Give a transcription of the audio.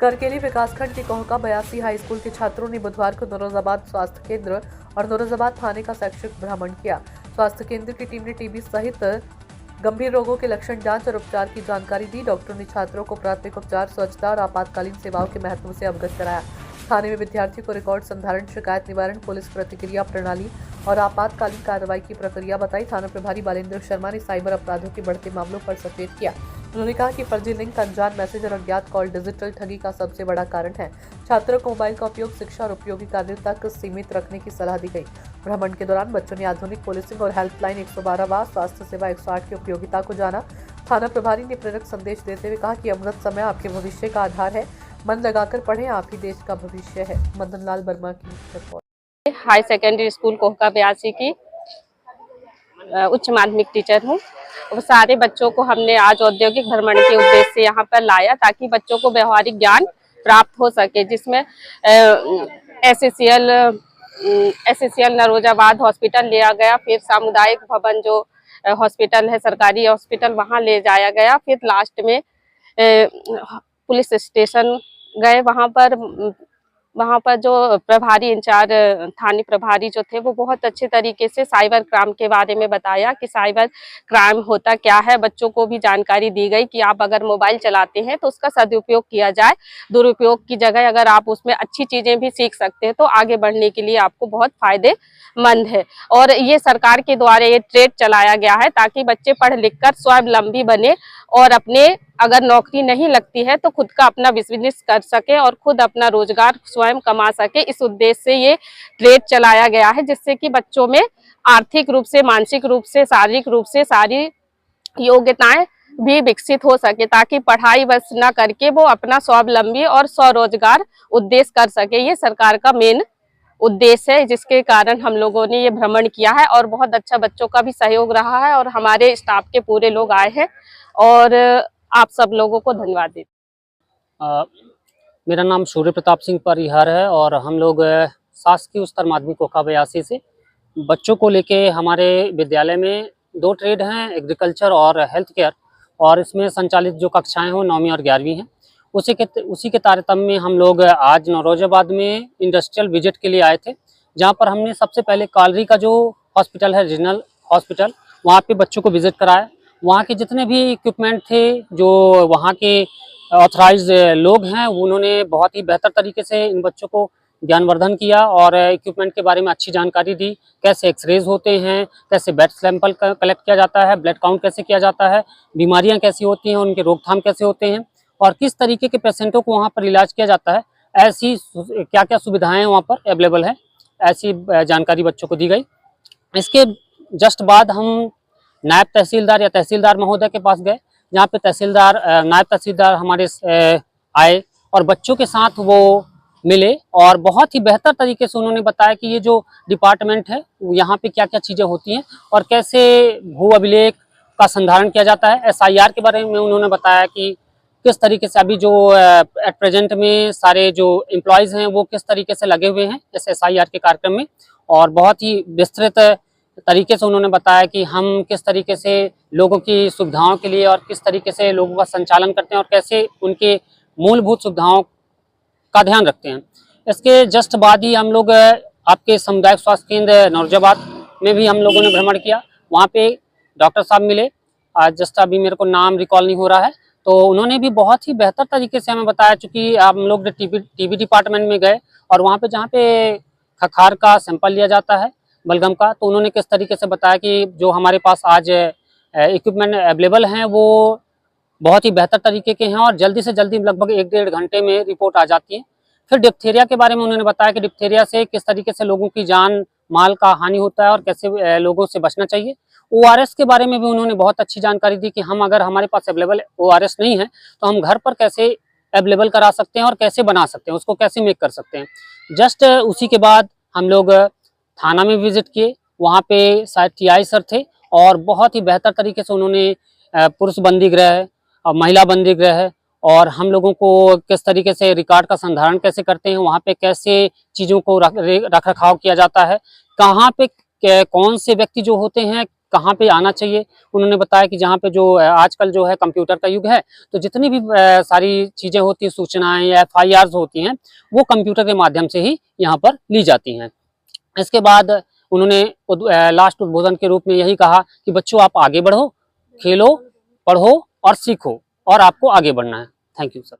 करकेली विकासखंड के Kohka 82 high school के छात्रों ने बुधवार को नौरोजाबाद स्वास्थ्य केंद्र और नौरोजाबाद थाने का शैक्षिक भ्रमण किया। स्वास्थ्य केंद्र की टीम ने टीबी सहित गंभीर रोगों के लक्षण जांच और उपचार की जानकारी दी। डॉक्टरों ने छात्रों को प्राथमिक उपचार, स्वच्छता और आपातकालीन सेवाओं के महत्व से अवगत कराया। थाने में विद्यार्थियों को रिकॉर्ड संधारण, शिकायत निवारण, पुलिस प्रतिक्रिया प्रणाली और आपातकालीन कार्रवाई की प्रक्रिया बताई। थाना प्रभारी बालेंद्र शर्मा ने साइबर अपराधों के बढ़ते मामलों पर सचेत किया। उन्होंने कहा कि फर्जी लिंक, अनजान मैसेज और अज्ञात कॉल डिजिटल ठगी का सबसे बड़ा कारण है। छात्रों को मोबाइल का उपयोग शिक्षा और उपयोगी कार्यों तक सीमित रखने की सलाह दी गई। भ्रमण के दौरान बच्चों ने आधुनिक पुलिसिंग और हेल्पलाइन 112 व स्वास्थ्य सेवा 108 की उपयोगिता को जाना। थाना प्रभारी ने प्रेरक संदेश देते हुए कहा कि अमृत समय आपके भविष्य का आधार है, मन लगाकर पढ़ें, आप ही देश का भविष्य है। मदन लाल वर्मा की report. High secondary school Kohka 82 की उच्च माध्यमिक टीचर हूँ। और सारे बच्चों को हमने आज औद्योगिक भ्रमण के उद्देश्य से यहाँ पर लाया ताकि बच्चों को व्यवहारिक ज्ञान प्राप्त हो सके, जिसमें एसएससीएल नरोजाबाद हॉस्पिटल लिया गया, फिर सामुदायिक भवन जो हॉस्पिटल है, सरकारी हॉस्पिटल, वहाँ ले जाया गया। फिर लास्ट में पुलिस स्टेशन गए। वहाँ पर जो प्रभारी इंचार्ज थाने प्रभारी जो थे वो बहुत अच्छे तरीके से साइबर क्राइम के बारे में बताया कि साइबर क्राइम होता क्या है। बच्चों को भी जानकारी दी गई कि आप अगर मोबाइल चलाते हैं तो उसका सदुपयोग किया जाए, दुरुपयोग की जगह अगर आप उसमें अच्छी चीजें भी सीख सकते हैं तो आगे बढ़ने के लिए आपको बहुत फायदेमंद है। और ये सरकार के द्वारा ये ट्रेड चलाया गया है ताकि बच्चे पढ़ लिख कर स्वावलंबी बने और अपने अगर नौकरी नहीं लगती है तो खुद का अपना बिजनेस कर सके और खुद अपना रोजगार स्वयं कमा सके। इस उद्देश्य से ये ट्रेड चलाया गया है, जिससे कि बच्चों में आर्थिक रूप से, मानसिक रूप से, शारीरिक रूप से सारी योग्यताएं भी विकसित हो सके, ताकि पढ़ाई बस न करके वो अपना स्वावलंबी और स्वरोजगार उद्देश्य कर सके। ये सरकार का मेन उद्देश्य है, जिसके कारण हम लोगों ने ये भ्रमण किया है और बहुत अच्छा बच्चों का भी सहयोग रहा है और हमारे स्टाफ के पूरे लोग आए हैं और आप सब लोगों को धन्यवाद देते। मेरा नाम सूर्य प्रताप सिंह परिहर है और हम लोग शासकीय उच्चतर माध्यमिक कोहका 82 से बच्चों को लेके हमारे विद्यालय में 2 ट्रेड हैं, एग्रीकल्चर और हेल्थ केयर, और इसमें संचालित जो कक्षाएं हैं 9वीं और 11वीं हैं। उसी के तारतम्य में हम लोग आज नौरोजाबाद में इंडस्ट्रियल विजिट के लिए आए थे, जहां पर हमने सबसे पहले कालरी का जो हॉस्पिटल है, रीजनल हॉस्पिटल, वहाँ पे बच्चों को विजिट कराया। वहाँ के जितने भी इक्विपमेंट थे, जो वहाँ के ऑथराइज लोग हैं, उन्होंने बहुत ही बेहतर तरीके से इन बच्चों को ज्ञानवर्धन किया और इक्विपमेंट के बारे में अच्छी जानकारी दी। कैसे एक्सरेज होते हैं, कैसे ब्लड सैंपल कलेक्ट किया जाता है, ब्लड काउंट कैसे किया जाता है, बीमारियां कैसी होती हैं, उनके रोकथाम कैसे होते हैं और किस तरीके के पेशेंटों को वहाँ पर इलाज किया जाता है, ऐसी क्या क्या सुविधाएँ वहाँ पर अवेलेबल है, ऐसी जानकारी बच्चों को दी गई। इसके जस्ट बाद हम नायब तहसीलदार या तहसीलदार महोदय के पास गए, जहाँ पे नायब तहसीलदार हमारे आए और बच्चों के साथ वो मिले और बहुत ही बेहतर तरीके से उन्होंने बताया कि ये जो डिपार्टमेंट है यहाँ पे क्या क्या चीज़ें होती हैं और कैसे भू अभिलेख का संधारण किया जाता है। SIR के बारे में उन्होंने बताया कि किस तरीके से अभी जो एट प्रेजेंट में सारे जो एम्प्लॉयज़ हैं वो किस तरीके से लगे हुए हैं इस SIR के कार्यक्रम में, और बहुत ही विस्तृत तरीके से उन्होंने बताया कि हम किस तरीके से लोगों की सुविधाओं के लिए और किस तरीके से लोगों का संचालन करते हैं और कैसे उनके मूलभूत सुविधाओं का ध्यान रखते हैं। इसके जस्ट बाद ही हम लोग आपके सामुदायिक स्वास्थ्य केंद्र नौरोजाबाद में भी हम लोगों ने भ्रमण किया। वहाँ पे डॉक्टर साहब मिले, आज जस्ट अभी मेरे को नाम रिकॉल नहीं हो रहा है, तो उन्होंने भी बहुत ही बेहतर तरीके से हमें बताया। चूँकि हम लोग टीबी डिपार्टमेंट में गए और वहाँ पे जहाँ पे खखार का सैंपल लिया जाता है, बलगम का, तो उन्होंने किस तरीके से बताया कि जो हमारे पास आज इक्विपमेंट अवेलेबल हैं वो बहुत ही बेहतर तरीके के हैं और जल्दी से जल्दी लगभग 1-1.5 घंटे में रिपोर्ट आ जाती है। फिर डिप्थीरिया के बारे में उन्होंने बताया कि डिप्थीरिया से किस तरीके से लोगों की जान माल का हानि होता है और कैसे लोगों से बचना चाहिए। ORS के बारे में भी उन्होंने बहुत अच्छी जानकारी दी कि हम अगर हमारे पास अवेलेबल ORS नहीं है तो हम घर पर कैसे अवेलेबल करा सकते हैं और कैसे बना सकते हैं, उसको कैसे मेक कर सकते हैं। जस्ट उसी के बाद हम लोग थाना में विजिट किए, वहाँ पे शायद TI सर थे और बहुत ही बेहतर तरीके से उन्होंने पुरुष बंदी गृह और महिला बंदी गृह और हम लोगों को किस तरीके से रिकॉर्ड का संधारण कैसे करते हैं, वहाँ पे कैसे चीज़ों को रख रखाव किया जाता है, कहाँ पे कौन से व्यक्ति जो होते हैं कहाँ पे आना चाहिए। उन्होंने बताया कि जहाँ पे जो आजकल जो है कंप्यूटर का युग है, तो जितनी भी सारी चीज़ें होती हैं, सूचनाएं या FIRs होती हैं, वो कंप्यूटर के माध्यम से ही यहाँ पर ली जाती हैं। इसके बाद उन्होंने लास्ट उद्बोधन के रूप में यही कहा कि बच्चों आप आगे बढ़ो, खेलो, पढ़ो और सीखो, और आपको आगे बढ़ना है। Thank you sir.